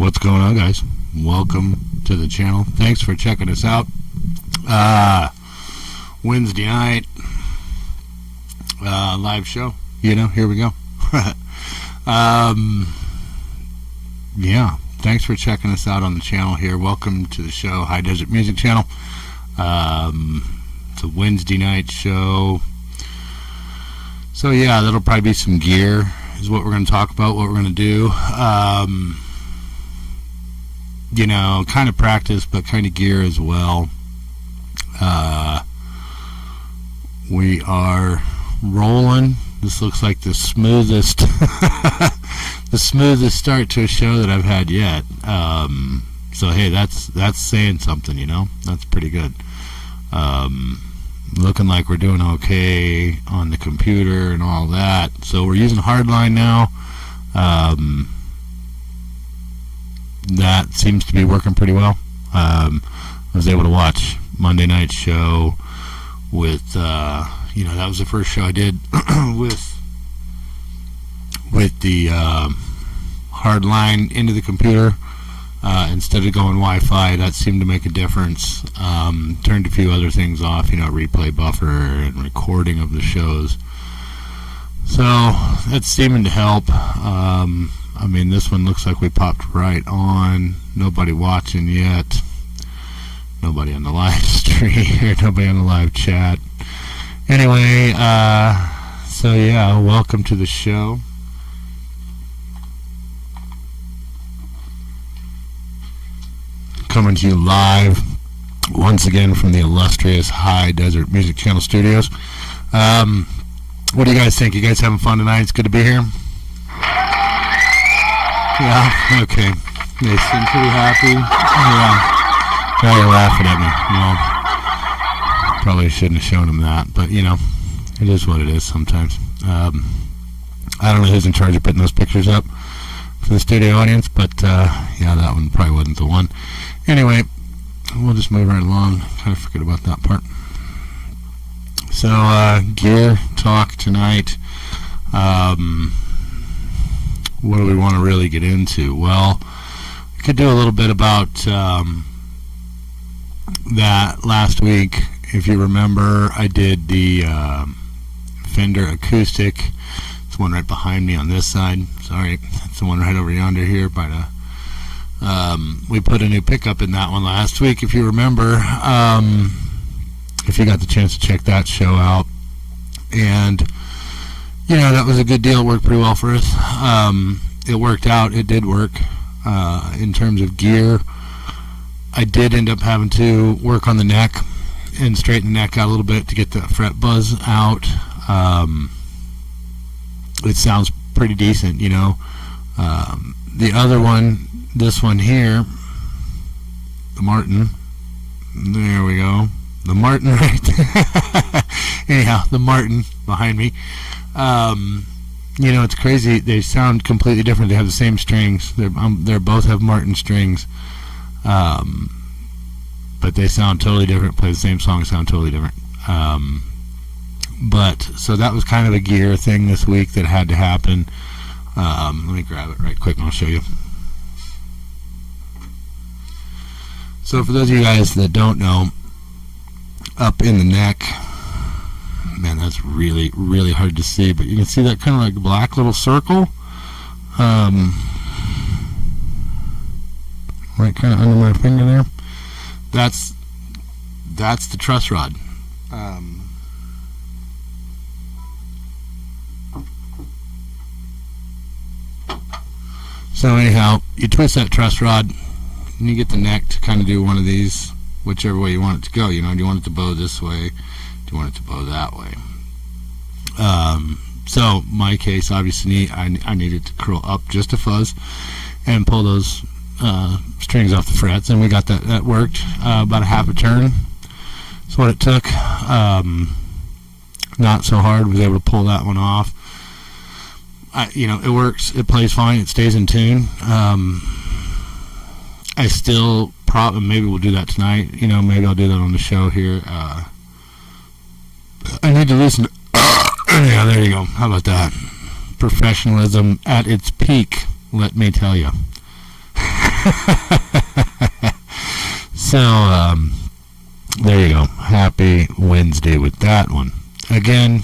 What's going on, guys? Welcome to the channel. Thanks for checking us out. Wednesday night live show. Here we go. Yeah, thanks for checking us out on the channel here. Welcome to the show, High Desert Music Channel. It's a Wednesday night show. So yeah, that'll probably be some gear is what we're going to talk about, what we're going to do. Kind of practice, but kind of gear as well. We are rolling. This looks like the smoothest the smoothest start to a show that I've had yet. So hey, that's saying something, That's pretty good. Looking like we're doing okay on the computer and all that. So we're using Hardline now. That seems to be working pretty well. I was able to watch Monday night's show with that was the first show I did with the Hardline into the computer instead of going Wi-Fi. That seemed to make a difference. Turned a few other things off, replay buffer and recording of the shows. So that's seeming to help. This one looks like we popped right on. Nobody watching yet. Nobody on the live stream or nobody on the live chat. Anyway, so yeah, welcome to the show. Coming to you live once again from the illustrious High Desert Music Channel studios. What do you guys think? You guys having fun tonight? It's good to be here. Yeah, okay. They seem pretty happy. Yeah. Now you're laughing at me. Probably shouldn't have shown them that, but it is what it is sometimes. I don't know who's in charge of putting those pictures up for the studio audience, but yeah, that one probably wasn't the one. Anyway, we'll just move right along. Kind of forget about that part. So, gear talk tonight. What do we want to really get into? Well, we could do a little bit about that last week. If you remember, I did the Fender acoustic. It's the one right behind me on this side. Sorry, it's the one right over yonder here. But we put a new pickup in that one last week, if you remember. If you got the chance to check that show out. And that was a good deal. It worked pretty well for us. It worked out. It did work. In terms of gear, I did end up having to work on the neck and straighten the neck out a little bit to get the fret buzz out. It sounds pretty decent, The other one, this one here, the Martin. There we go. The Martin right there. Anyhow, the Martin behind me. It's crazy. They sound completely different. They have the same strings. They're both have Martin strings, but they sound totally different. Play the same song, sound totally different. But so that was kind of a gear thing this week that had to happen. Let me grab it right quick and I'll show you. So for those of you guys that don't know, up in the neck. Man, that's really, really hard to see, but you can see that kind of like black little circle. Right kind of under my finger there. That's the truss rod. So anyhow, you twist that truss rod, and you get the neck to kind of do one of these, whichever way you want it to go. Do you want it to bow this way? Do you want it to bow that way? So my case, obviously, I needed to curl up just a fuzz and pull those strings off the frets, and we got that worked. About a half a turn is what it took. Not so hard. Was able to pull that one off. It works. It plays fine. It stays in tune. I still maybe we'll do that tonight. Maybe I'll do that on the show here. I need to listen to yeah, there you go. How about that? Professionalism at its peak, let me tell you. So, there you go. Happy Wednesday with that one. Again,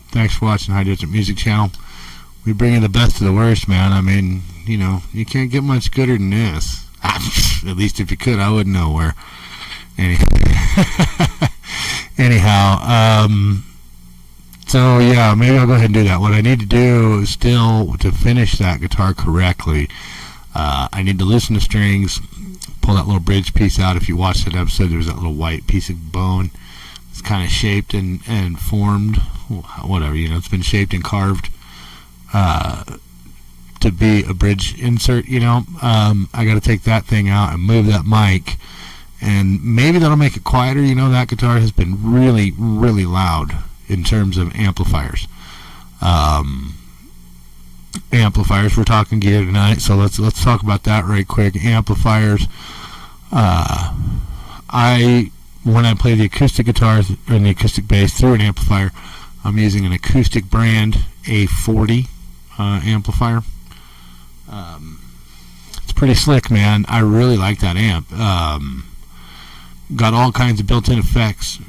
thanks for watching High Desert Music Channel. We bring you the best of the worst, man. I mean, you know, you can't get much gooder than this. At least if you could, I wouldn't know where. Anyhow, so yeah, maybe I'll go ahead and do that. What I need to do still to finish that guitar correctly, I need to loosen the strings, pull that little bridge piece out. If you watched that episode, there was that little white piece of bone. It's kind of shaped and formed, whatever, you know, it's been shaped and carved to be a bridge insert, you know. I got to take that thing out and move that mic, and maybe that'll make it quieter. You know, that guitar has been really, really loud in terms of amplifiers. Amplifiers, we're talking gear tonight, so let's talk about that right quick. Amplifiers. When I play the acoustic guitars or the acoustic bass through an amplifier, I'm using an acoustic brand A40 amplifier. It's pretty slick, man. I really like that amp. Got all kinds of built-in effects,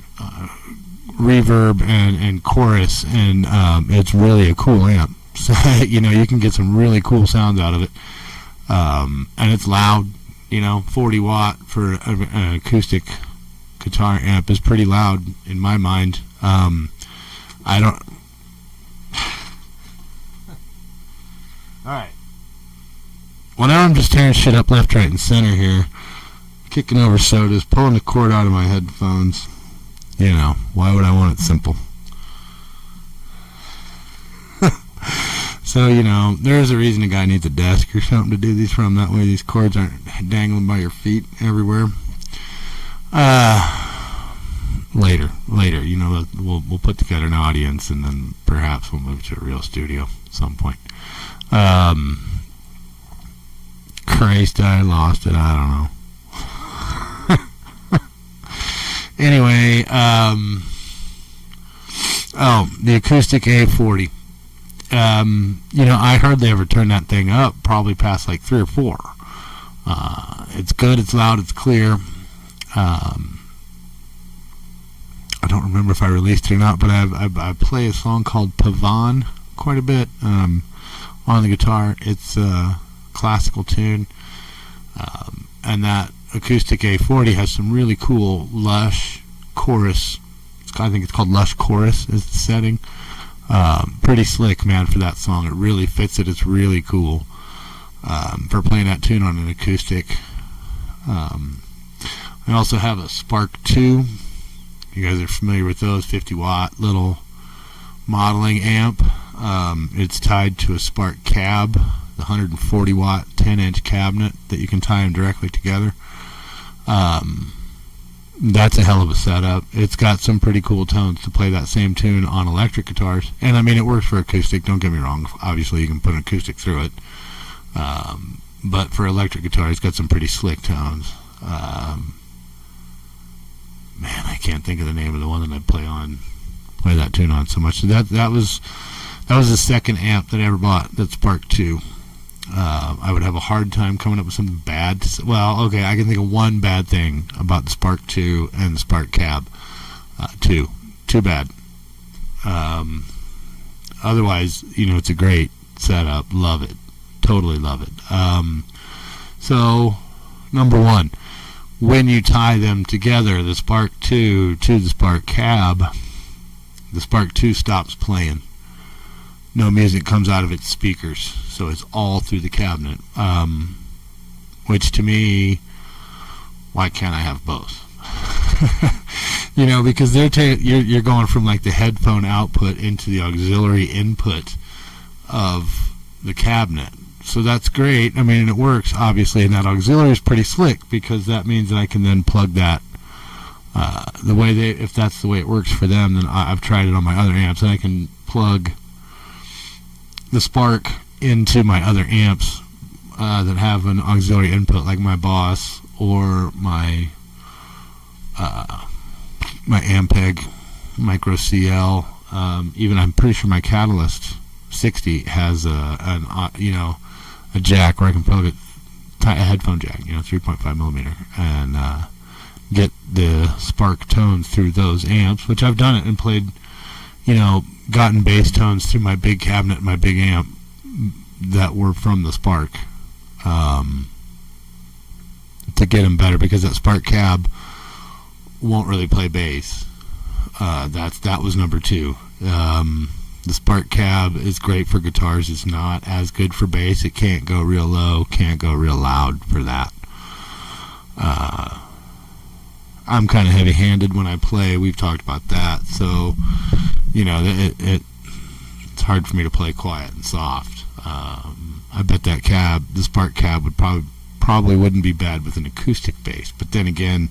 reverb and chorus, and it's really a cool amp. So, you know, you can get some really cool sounds out of it. And it's loud, you know. 40 watt for an acoustic guitar amp is pretty loud in my mind. I don't. Alright. Whenever I'm just tearing shit up left, right, and center here, kicking over sodas, pulling the cord out of my headphones, you know, why would I want it simple? So, you know, there's a reason a guy needs a desk or something to do these from. That way these cords aren't dangling by your feet everywhere. Later, you know, we'll put together an audience, and then perhaps we'll move to a real studio at some point. Christ, I lost it. I don't know. Anyway, the acoustic A40. You know, I hardly ever turn that thing up, probably past like 3 or 4. It's good, it's loud, it's clear. I don't remember if I released it or not, but I play a song called Pavan quite a bit on the guitar. It's a classical tune, and that acoustic A40 has some really cool lush chorus. I think it's called Lush Chorus is the setting. Pretty slick, man, for that song. It really fits it. It's really cool for playing that tune on an acoustic. I also have a Spark 2. You guys are familiar with those, 50 watt little modeling amp. It's tied to a Spark cab, the 140 watt 10-inch cabinet that you can tie them directly together. That's a hell of a setup. It's got some pretty cool tones to play that same tune on electric guitars. And I mean, it works for acoustic, don't get me wrong. Obviously you can put an acoustic through it. But for electric guitar, it's got some pretty slick tones. Man, I can't think of the name of the one that I play that tune on so much. So that was the second amp that I ever bought, that Spark 2. I would have a hard time coming up with something bad. Well, okay, I can think of one bad thing about the Spark 2 and the Spark Cab 2. Too bad. Otherwise, you know, it's a great setup. Love it. Totally love it. So, number one, when you tie them together, the Spark 2 to the Spark Cab, the Spark 2 stops playing. No music comes out of its speakers, so it's all through the cabinet. Which to me, why can't I have both? You know, because you're going from like the headphone output into the auxiliary input of the cabinet. So that's great. I mean, it works obviously, and that auxiliary is pretty slick because that means that I can then plug that the way if that's the way it works for them. Then I've tried it on my other amps, and I can plug the Spark into my other amps that have an auxiliary input, like my Boss or my Ampeg Micro CL. Even I'm pretty sure my Catalyst 60 has a jack where I can plug it a headphone jack, 3.5 millimeter, and get the spark tones through those amps, which I've done it and played, gotten bass tones through my big cabinet, my big amp that were from the Spark, to get them better, because that Spark cab won't really play bass. That was number 2. The Spark cab is great for guitars. It's not as good for bass. It can't go real low, can't go real loud for that. I'm kind of heavy-handed when I play. We've talked about that. So, it's hard for me to play quiet and soft. I bet that cab, the Spark cab, would probably wouldn't be bad with an acoustic bass. But then again,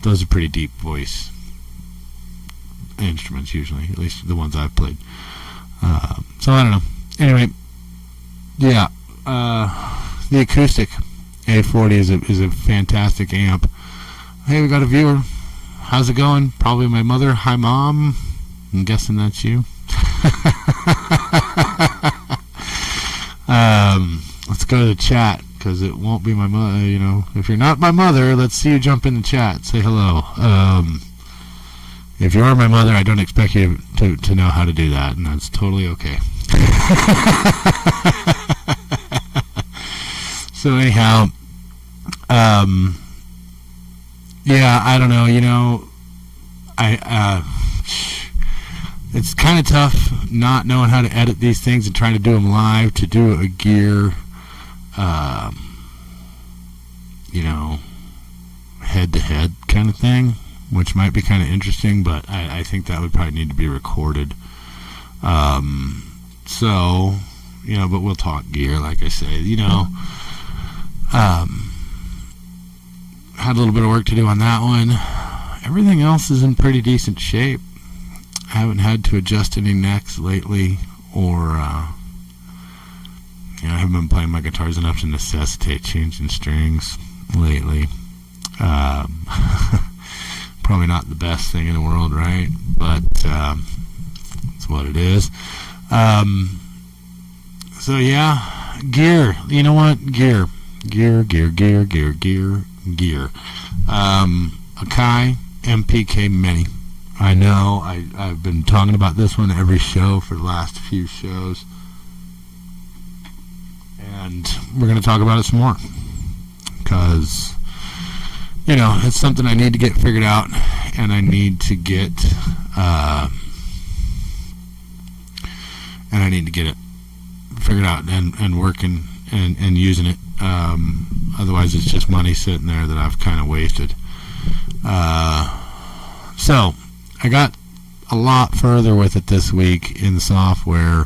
those are pretty deep voice instruments usually, at least the ones I've played. So I don't know. Anyway, yeah, the acoustic A40 is a fantastic amp. Hey, we got a viewer. How's it going? Probably my mother. Hi, Mom. I'm guessing that's you. Let's go to the chat, because it won't be my mother. If you're not my mother, let's see you jump in the chat. Say hello. If you are my mother, I don't expect you to know how to do that, and that's totally okay. So anyhow, yeah, I don't know. It's kind of tough not knowing how to edit these things and trying to do them live, to do a gear, head-to-head kind of thing, which might be kind of interesting, but I think that would probably need to be recorded. So, but we'll talk gear, like I say. Had a little bit of work to do on that one. Everything else is in pretty decent shape. I haven't had to adjust any necks lately, or I haven't been playing my guitars enough to necessitate changing strings lately. Probably not the best thing in the world, right? But it's what it is. So yeah, gear. You know what? Gear. Akai MPK Mini. I know I've been talking about this one every show for the last few shows, and we're going to talk about it some more, because it's something I need to get figured out, and I need to get it figured out and working and using it. Otherwise it's just money sitting there that I've kind of wasted. So I got a lot further with it this week in the software.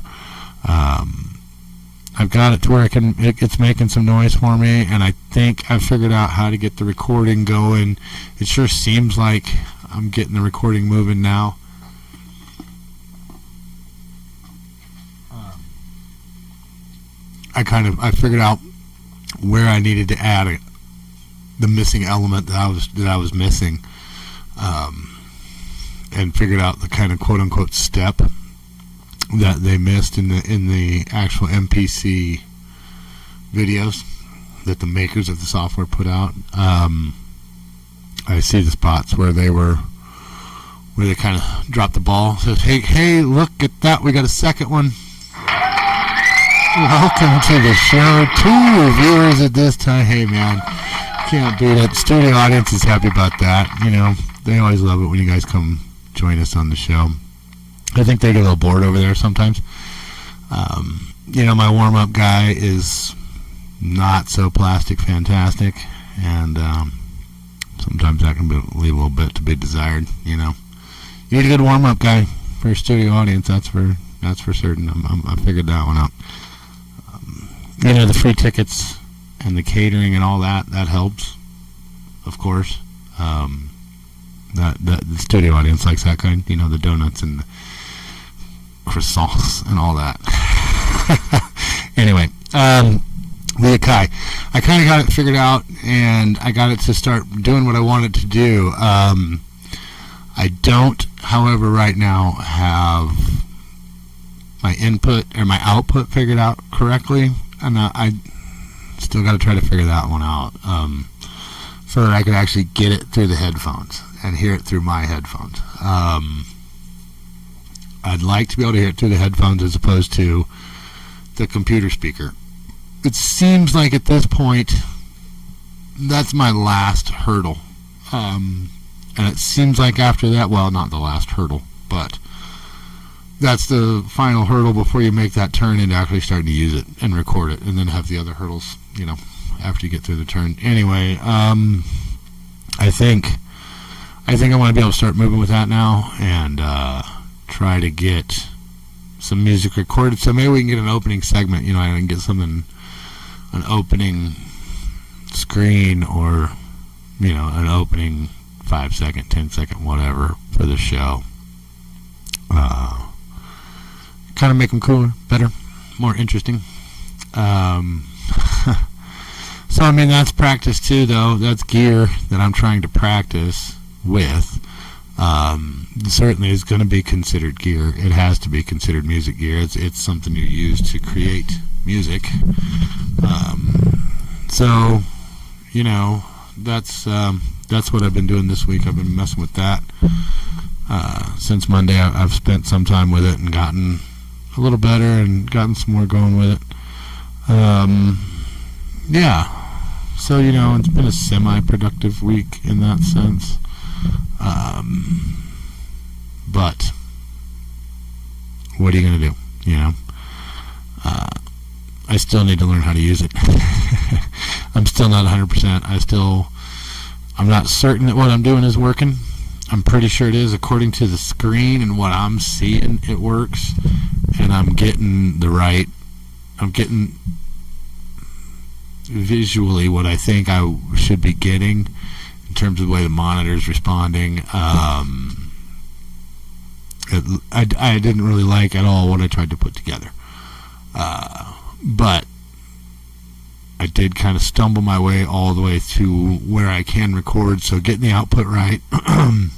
I've got it to where it's making some noise for me, and I think I've figured out how to get the recording going. It sure seems like I'm getting the recording moving now. I figured out where I needed to add the missing element that I was missing, and figured out the kind of quote unquote step that they missed in the actual MPC videos that the makers of the software put out. I see the spots where they kind of dropped the ball. Says, hey, look at that, we got a second one. Welcome to the show. 2 viewers at this time. Hey man, can't beat it. Studio audience is happy about that. They always love it when you guys come join us on the show. I think they get a little bored over there sometimes. My warm-up guy is not so plastic fantastic, and sometimes that can leave a little bit to be desired. You need a good warm-up guy for your studio audience. That's for certain. I figured that one out. The free tickets and the catering and all that helps, of course. The studio audience likes that kind, the donuts and the croissants and all that. Anyway, the Akai. I kind of got it figured out, and I got it to start doing what I wanted to do. I don't, however, right now have my input or my output figured out correctly, and Still got to try to figure that one out, so that I could actually get it through the headphones and hear it through my headphones. I'd like to be able to hear it through the headphones as opposed to the computer speaker. It seems like at this point that's my last hurdle, and it seems like after that, well, not the last hurdle, but that's the final hurdle before you make that turn into actually starting to use it and record it, and then have the other hurdles, after you get through the turn. Anyway, I think I want to be able to start moving with that now and try to get some music recorded. So maybe we can get an opening segment, I can get something, an opening screen or, an opening 5-second, 10-second, whatever for the show. Kind of make them cooler, better, more interesting. So, that's practice too, though. That's gear that I'm trying to practice with. Certainly is going to be considered gear. It has to be considered music gear. It's something you use to create music. So, that's what I've been doing this week. I've been messing with that. Since Monday, I've spent some time with it and gotten a little better and gotten some more going with it. Yeah. So, it's been a semi-productive week in that sense. But what are you going to do? I still need to learn how to use it. I'm still not 100%. I'm not certain that what I'm doing is working. I'm pretty sure it is. According to the screen and what I'm seeing, it works. And I'm getting visually what I think I should be getting in terms of the way the monitor's responding. I didn't really like at all what I tried to put together. But I did kind of stumble my way all the way to where I can record, so getting the output right, that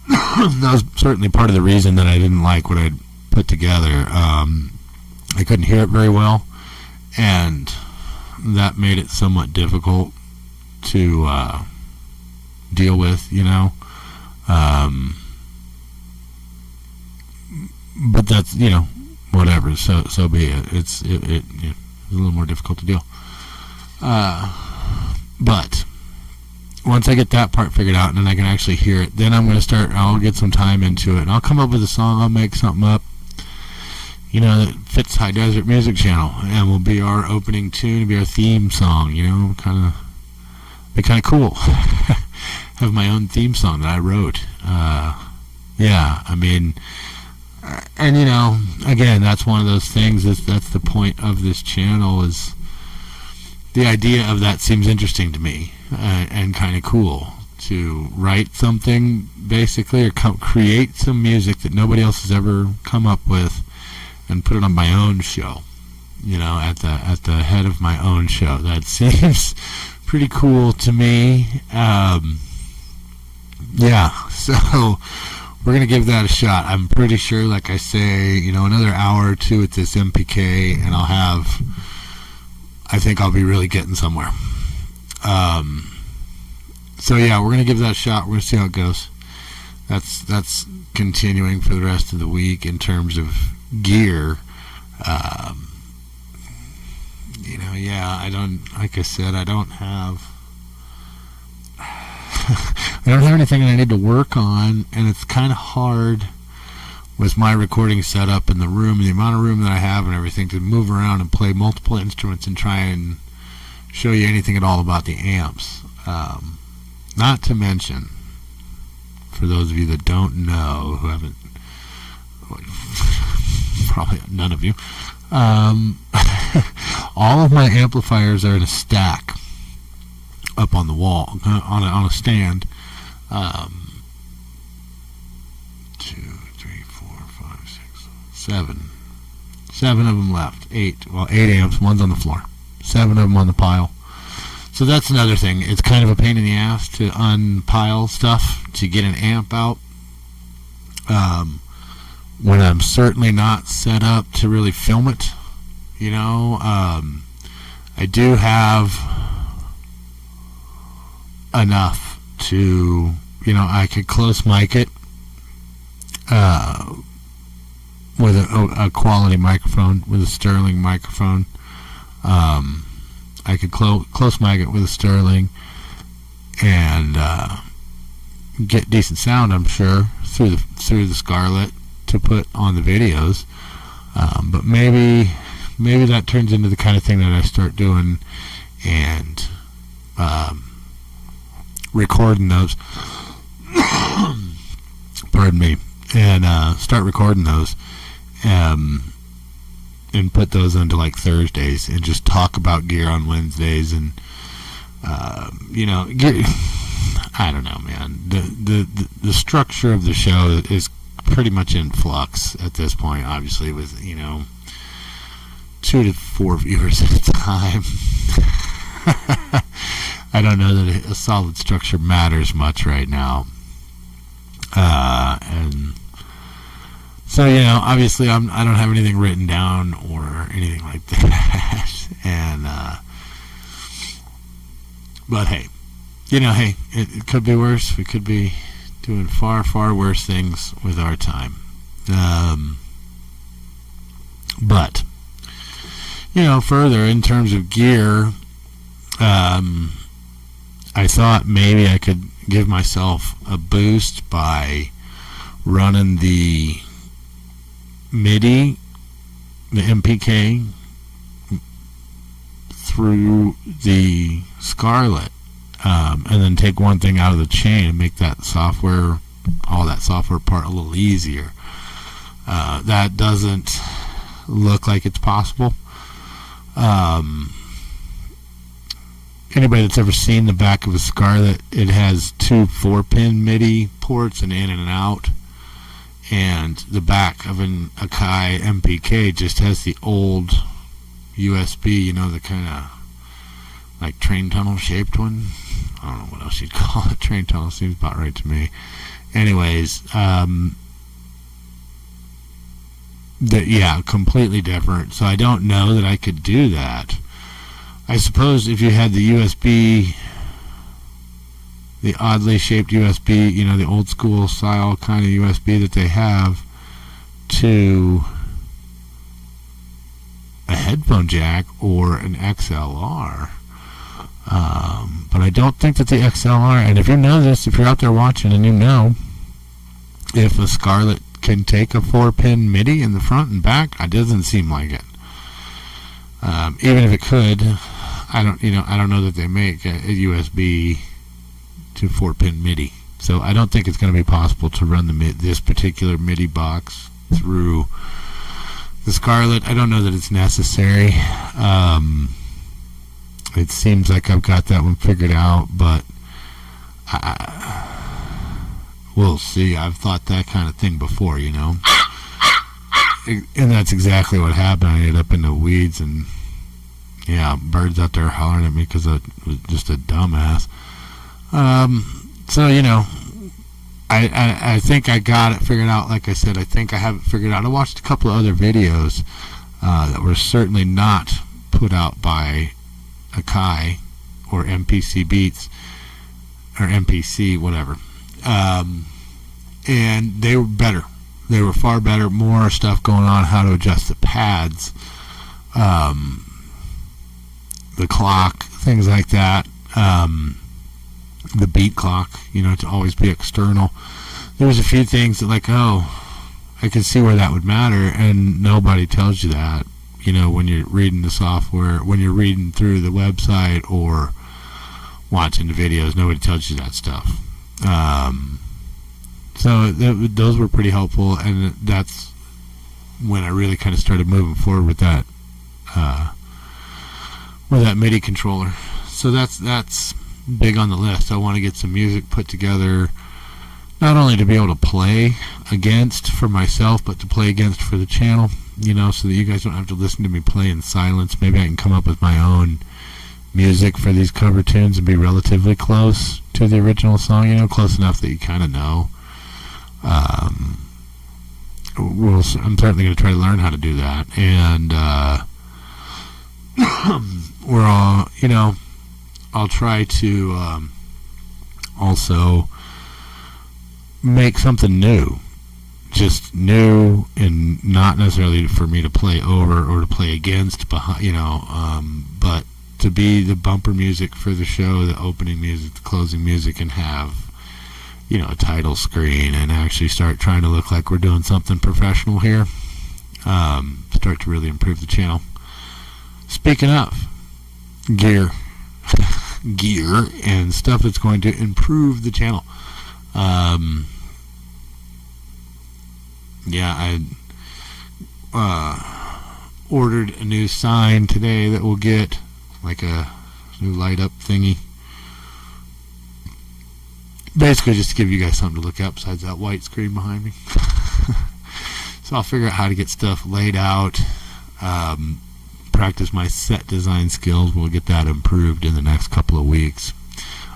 was certainly part of the reason that I didn't like what I'd put together. I couldn't hear it very well, and that made it somewhat difficult to deal with, but that's, whatever, so be it. It's a little more difficult to deal. But once I get that part figured out and then I can actually hear it, then I'll get some time into it, and I'll come up with a song. I'll make something up, that fits High Desert Music Channel, and will be our opening tune, be our theme song, be kind of cool. Have my own theme song that I wrote. And again, that's one of those things, that's the point of this channel, is the idea of that seems interesting to me, and kind of cool, to write something basically, or create some music that nobody else has ever come up with and put it on my own show, at the head of my own show. That seems pretty cool to me. So we're going to give that a shot. I'm pretty sure, like I say, another hour or two at this MPK, and I think I'll be really getting somewhere. So yeah, we're going to give that a shot. We're going to see how it goes. That's continuing for the rest of the week in terms of gear. I don't have anything that I need to work on, and it's kind of hard with my recording setup in the room, the amount of room that I have and everything, to move around and play multiple instruments and try and show you anything at all about the amps. Not to mention, for those of you that don't know, who haven't, probably none of you, all of my amplifiers are in a stack up on the wall, on a stand. 2, 3, 4, 5, 6, 7. 7 of them left. 8 amps. One's on the floor. 7 of them on the pile. So that's another thing. It's kind of a pain in the ass to unpile stuff to get an amp out. When I'm certainly not set up to really film it, I I do have enough to, I could close mic it with a quality microphone, with a Sterling microphone. I could close mic it with a Sterling and get decent sound, I'm sure, through the Scarlett to put on the videos. But maybe that turns into the kind of thing that I start doing and recording those. Pardon me. And start recording those and put those onto like Thursdays and just talk about gear on Wednesdays and I don't know, man. The structure of the show is pretty much in flux at this point, obviously, with 2 to 4 viewers at a time. I don't know that a solid structure matters much right now. And so, obviously I don't have anything written down or anything like that. And, but hey, it could be worse. We could be doing far, far worse things with our time. But, further in terms of gear, I thought maybe I could give myself a boost by running the MIDI, the MPK, through the Scarlett, and then take one thing out of the chain and make that software, all that software part a little easier. That doesn't look like it's possible. Anybody that's ever seen the back of a Scarlett, it has 2 4-pin MIDI ports, an in and an out, and the back of an Akai MPK just has the old USB, the kind of like train tunnel shaped one. I don't know what else you'd call it. Train tunnel seems about right to me. Anyways, completely different. So I don't know that I could do that. I suppose if you had the USB, the oddly shaped USB, the old school style kind of USB that they have, to a headphone jack or an XLR. But I don't think that the XLR, and if you know this, if you're out there watching and if a Scarlett can take a 4-pin MIDI in the front and back, it doesn't seem like it. Even if it could, I don't know that they make a USB to 4-pin MIDI. So I don't think it's going to be possible to run this particular MIDI box through the Scarlett. I don't know that it's necessary. It seems like I've got that one figured out, but we'll see. I've thought that kind of thing before, and that's exactly what happened. I ended up in the weeds, and birds out there hollering at me because I was just a dumbass. So I think I got it figured out. Like I said, I think I have it figured out. I watched a couple of other videos that were certainly not put out by Akai or MPC Beats or MPC, whatever. And they were better. They were far better. More stuff going on, how to adjust the pads, the clock, things like that. The beat clock, to always be external. There was a few things that I could see where that would matter, and nobody tells you that, when you're reading the software, when you're reading through the website or watching the videos, nobody tells you that stuff. So those were pretty helpful, and that's when I really kind of started moving forward with that MIDI controller. So that's big on the list. I want to get some music put together, not only to be able to play against for myself, but to play against for the channel, so that you guys don't have to listen to me play in silence. Maybe I can come up with my own music for these cover tunes and be relatively close to the original song, close enough that you kind of know. I'm certainly going to try to learn how to do that, and we're all, I'll try to also make something new. Just new, and not necessarily for me to play over or to play against, but to be the bumper music for the show, the opening music, the closing music, and have, a title screen, and actually start trying to look like we're doing something professional here. Start to really improve the channel. Speaking of gear and stuff that's going to improve the channel, I ordered a new sign today that will get like a new light up thingy. Basically just to give you guys something to look at besides that white screen behind me. So I'll figure out how to get stuff laid out, practice my set design skills. We'll get that improved in the next couple of weeks.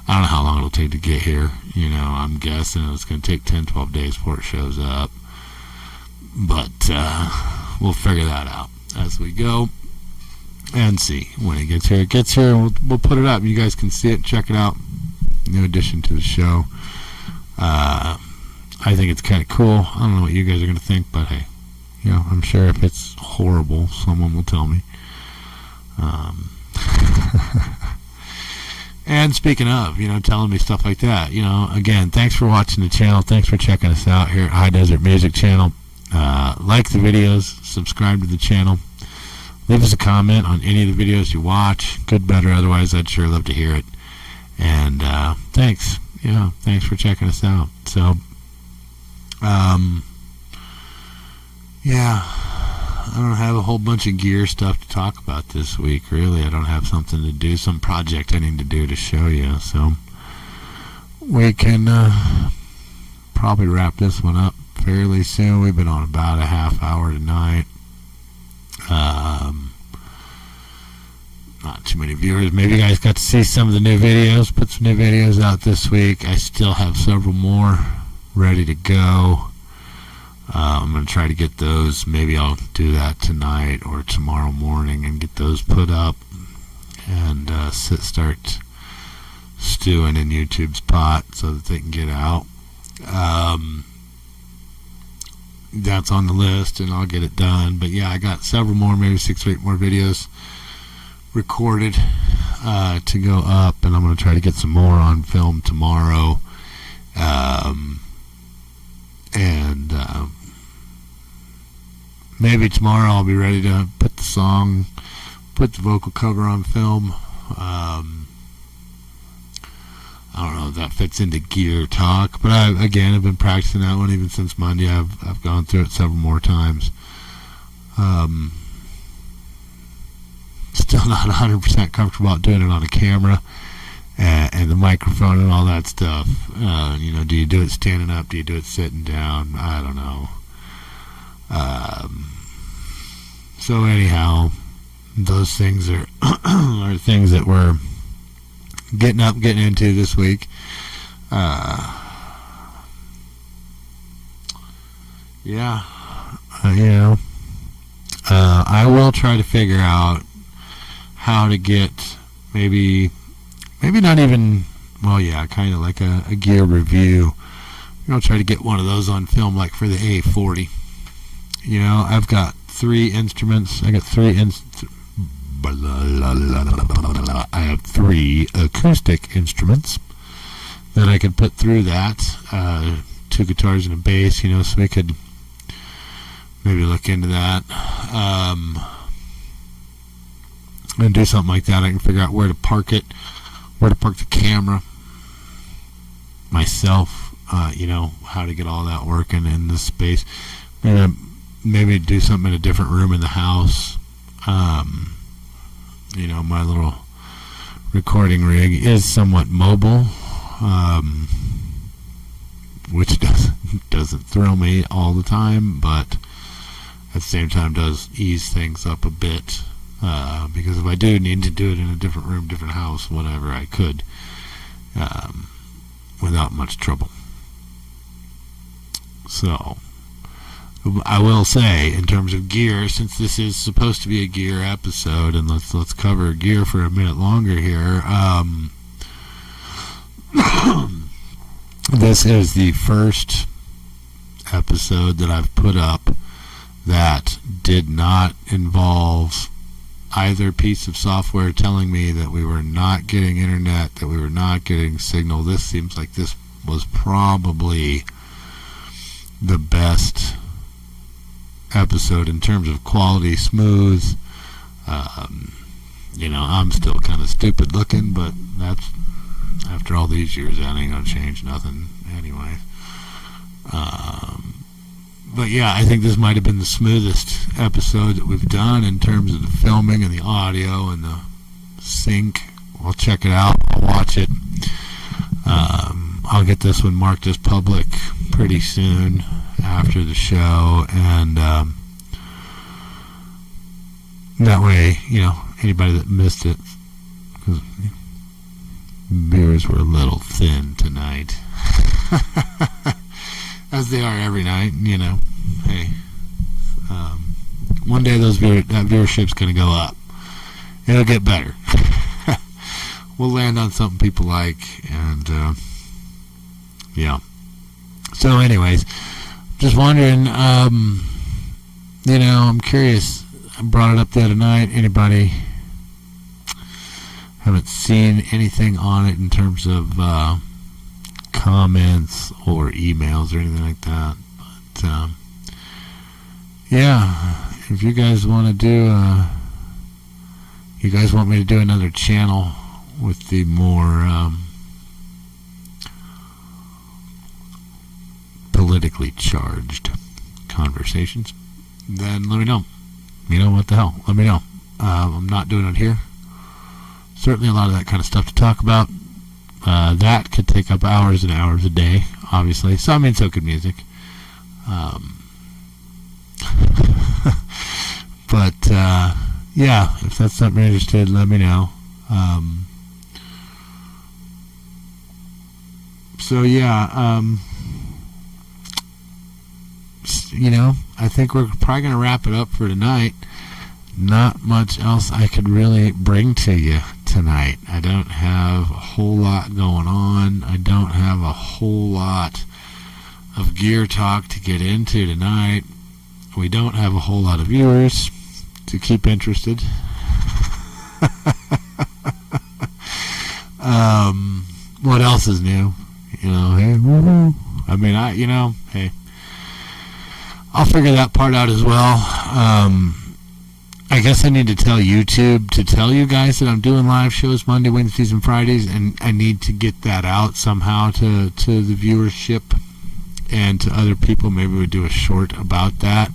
I don't know how long it'll take to get here. I'm guessing it's going to take 10-12 days before it shows up. But we'll figure that out as we go and see. When it gets here, we'll put it up. You guys can see it, check it out. New addition to the show. I think it's kind of cool. I don't know what you guys are going to think, but hey, I'm sure if it's horrible, someone will tell me. And speaking of, telling me stuff like that, again, thanks for watching the channel. Thanks for checking us out here at High Desert Music Channel. Like the videos, subscribe to the channel, leave us a comment on any of the videos you watch, good, better, otherwise. I'd sure love to hear it. And thanks, thanks for checking us out. So I don't have a whole bunch of gear stuff to talk about this week, really. I don't have something to do, some project I need to do to show you, so we can probably wrap this one up fairly soon. We've been on about a half hour tonight. Not too many viewers. Maybe you guys got to see some of the new videos. Put some new videos out this week. I still have several more ready to go. I'm going to try to get those. Maybe I'll do that tonight or tomorrow morning and get those put up and start stewing in YouTube's pot so that they can get out. That's on the list, and I'll get it done. But yeah, I got several more, maybe 6 or 8 more videos recorded to go up, and I'm going to try to get some more on film tomorrow. Maybe tomorrow I'll be ready to put the vocal cover on film. I don't know if that fits into gear talk, but I've been practicing that one even since Monday. I've gone through it several more times. Still not 100% comfortable about doing it on a camera and the microphone and all that stuff. Do you do it standing up? Do you do it sitting down? I don't know. So anyhow, those things are are things that we're getting into this week. I will try to figure out how to get maybe not even, kind of like a gear review. I'll try to get one of those on film, like for the A40. I've got 3 instruments. I have 3 acoustic instruments that I could put through that. 2 guitars and a bass, so we could maybe look into that. And do something like that. I can figure out where to park it, where to park the camera myself, how to get all that working in this space. Maybe do something in a different room in the house. My little recording rig is somewhat mobile, which doesn't thrill me all the time, but at the same time does ease things up a bit. Because if I do need to do it in a different room, different house, whatever, I could without much trouble. So I will say, in terms of gear, since this is supposed to be a gear episode, and let's cover gear for a minute longer here. This is the first episode that I've put up that did not involve either piece of software telling me that we were not getting internet, that we were not getting signal. This seems like this was probably the best episode in terms of quality, smooth. I'm still kind of stupid looking, but that's after all these years, that ain't gonna change nothing anyway. But yeah, I think this might have been the smoothest episode that we've done in terms of the filming and the audio and the sync. I'll check it out. I'll watch it. I'll get this one marked as public pretty soon after the show, and that way, anybody that missed it, because beers were a little thin tonight, as they are every night. Hey, one day that viewership's going to go up. It'll get better. We'll land on something people like, and yeah. So, anyways, just wondering. I'm curious. I brought it up the other night. Anybody haven't seen anything on it in terms of comments or emails or anything like that? But yeah, if you guys want to do, you guys want me to do another channel with the more politically charged conversations, then let me know. What the hell? Let me know. I'm not doing it here. Certainly a lot of that kind of stuff to talk about. That could take up hours and hours a day, obviously. So could music. But, yeah, if that's something you're interested in, let me know. So, yeah, I think we're probably going to wrap it up for tonight. Not much else I could really bring to you tonight. I don't have a whole lot going on. I don't have a whole lot of gear talk to get into tonight. We don't have a whole lot of viewers to keep interested. What else is new? Hey, woohoo. Hey, I'll figure that part out as well. I guess I need to tell YouTube to tell you guys that I'm doing live shows Monday, Wednesdays, and Fridays, and I need to get that out somehow to the viewership and to other people. Maybe we do a short about that.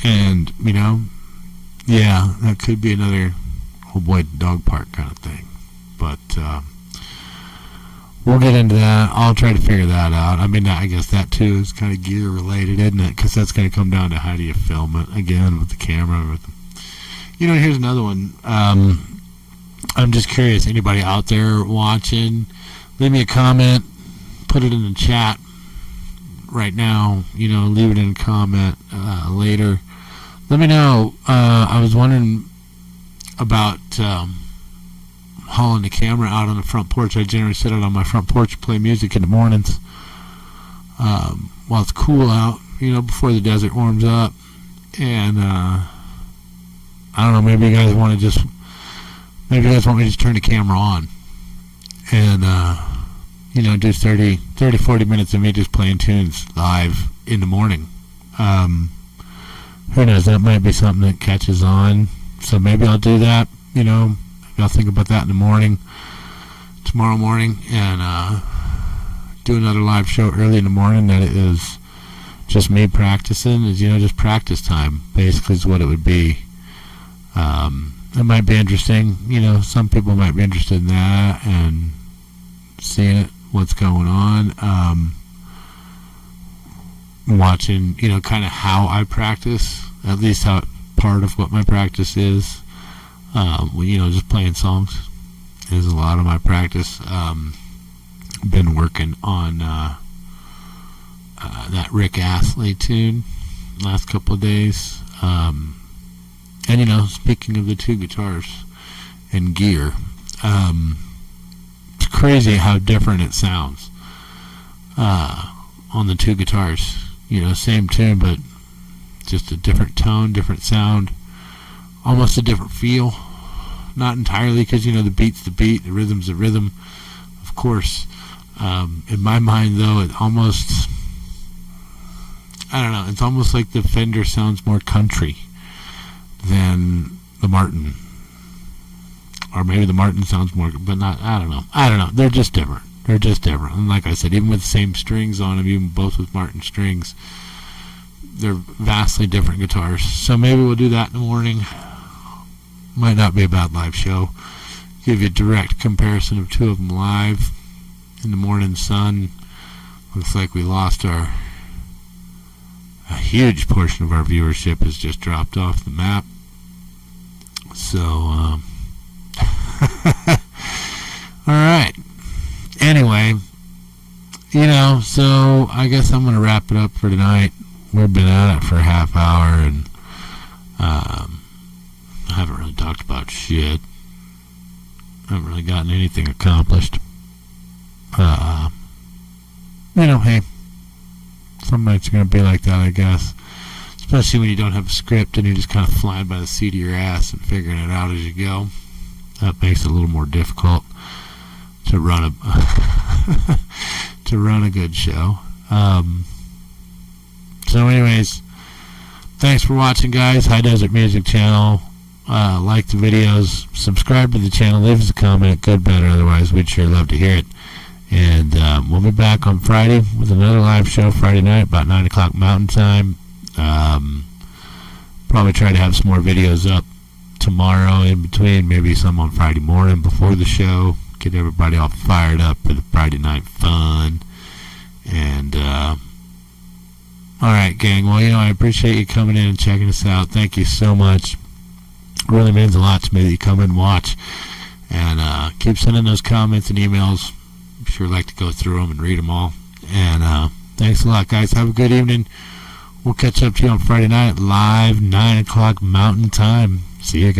And, yeah, that could be another oh boy dog park kind of thing. But, we'll get into that. I'll try to figure that out. I guess that too is kind of gear related, isn't it? Because that's going to come down to how do you film it again with the camera. Here's another one. I'm just curious. Anybody out there watching? Leave me a comment. Put it in the chat right now. Leave it in a comment later. Let me know. I was wondering about hauling the camera out on the front porch. I generally sit out on my front porch and play music in the mornings while it's cool out, before the desert warms up. And I don't know, maybe you guys want me to just turn the camera on and do 30 40 minutes of me just playing tunes live in the morning. Who knows, that might be something that catches on. So maybe I'll do that. I'll think about that in the morning, tomorrow morning, and do another live show early in the morning that is just me practicing. Is just practice time, basically, is what it would be. It might be interesting. Some people might be interested in that and seeing it, what's going on. Watching, kind of how I practice, at least how part of what my practice is. Just playing songs is a lot of my practice. Been working on that Rick Astley tune last couple of days. And speaking of the two guitars and gear, it's crazy how different it sounds on the two guitars. Same tune, but just a different tone, different sound, almost a different feel. Not entirely, because the beat's the beat, the rhythm's the rhythm, of course. In my mind, though, it almost, I don't know, it's almost like the Fender sounds more country than the Martin. Or maybe the Martin sounds more, but not, I don't know. They're just different. And like I said, even with the same strings on them, even both with Martin strings, they're vastly different guitars. So maybe we'll do that in the morning. Might not be a bad live show. Give you a direct comparison of two of them live in the morning sun. Looks like we lost a huge portion of our viewership has just dropped off the map. So, alright. Anyway, so I guess I'm going to wrap it up for tonight. We've been at it for a half hour, and I haven't really talked about shit. I haven't really gotten anything accomplished. Hey, some nights are going to be like that, I guess. Especially when you don't have a script and you're just kind of flying by the seat of your ass and figuring it out as you go. That makes it a little more difficult to run a good show. So anyways, thanks for watching, guys. High Desert Music Channel. Like the videos, subscribe to the channel, leave us a comment, good, bad, or otherwise. We'd sure love to hear it. And we'll be back on Friday with another live show Friday night, about 9 o'clock Mountain Time. Probably try to have some more videos up tomorrow in between, maybe some on Friday morning before the show. Get everybody all fired up for the Friday night fun. And, alright, gang. Well, I appreciate you coming in and checking us out. Thank you so much. It really means a lot to me that you come in and watch. And keep sending those comments and emails. I'm sure like to go through them and read them all. And thanks a lot, guys. Have a good evening. We'll catch up to you on Friday night, live, 9 o'clock Mountain Time. See you guys.